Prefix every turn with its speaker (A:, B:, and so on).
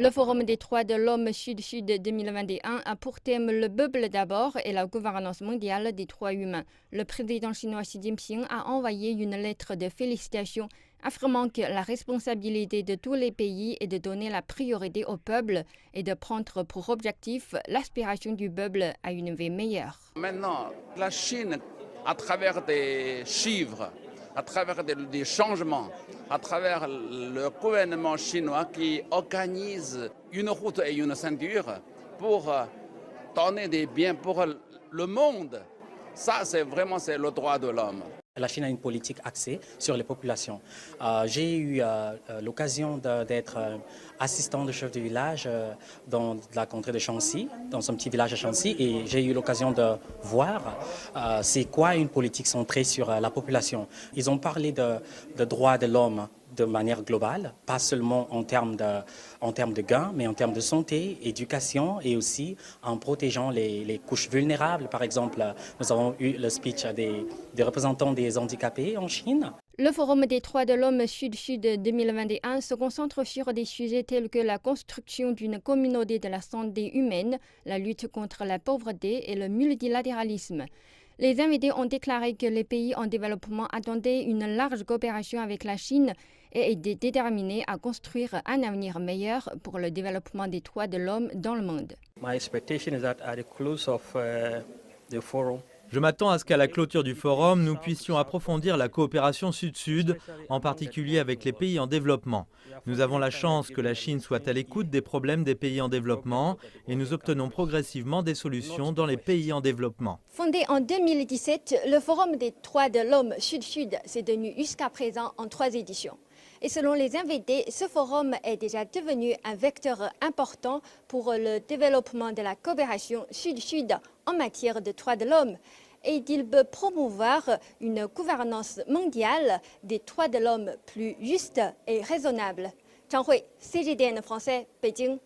A: Le Forum des droits de l'homme Sud-Sud 2021 a pour thème le peuple d'abord et la gouvernance mondiale des droits humains. Le président chinois Xi Jinping a envoyé une lettre de félicitations affirmant que la responsabilité de tous les pays est de donner la priorité au peuple et de prendre pour objectif l'aspiration du peuple à une vie meilleure.
B: Maintenant, la Chine, à travers des chiffres, à travers des changements, à travers le gouvernement chinois qui organise une route et une ceinture pour donner des biens pour le monde. Ça, c'est le droit de l'homme.
C: La Chine a une politique axée sur les populations. J'ai eu l'occasion d'être assistant de chef de village dans la contrée de Shanxi, dans un petit village à Shanxi, et j'ai eu l'occasion de voir c'est quoi une politique centrée sur la population. Ils ont parlé de droits de l'homme de manière globale, pas seulement en termes de gains, mais en termes de santé, éducation et aussi en protégeant les couches vulnérables. Par exemple, nous avons eu le speech des représentants des handicapés en Chine.
A: Le Forum des droits de l'homme Sud-Sud 2021 se concentre sur des sujets tels que la construction d'une communauté de la santé humaine, la lutte contre la pauvreté et le multilatéralisme. Les invités ont déclaré que les pays en développement attendaient une large coopération avec la Chine et étaient déterminés à construire un avenir meilleur pour le développement des droits de l'homme dans le monde.
D: Je m'attends à ce qu'à la clôture du forum, nous puissions approfondir la coopération Sud-Sud, en particulier avec les pays en développement. Nous avons la chance que la Chine soit à l'écoute des problèmes des pays en développement et nous obtenons progressivement des solutions dans les pays en développement.
A: Fondé en 2017, le Forum des droits de l'homme Sud-Sud s'est tenu jusqu'à présent en 3 éditions. Et selon les invités, ce forum est déjà devenu un vecteur important pour le développement de la coopération Sud-Sud en matière de droits de l'homme. Et il peut promouvoir une gouvernance mondiale des droits de l'homme plus juste et raisonnable. Zhang Hui, CGTN français, Pékin.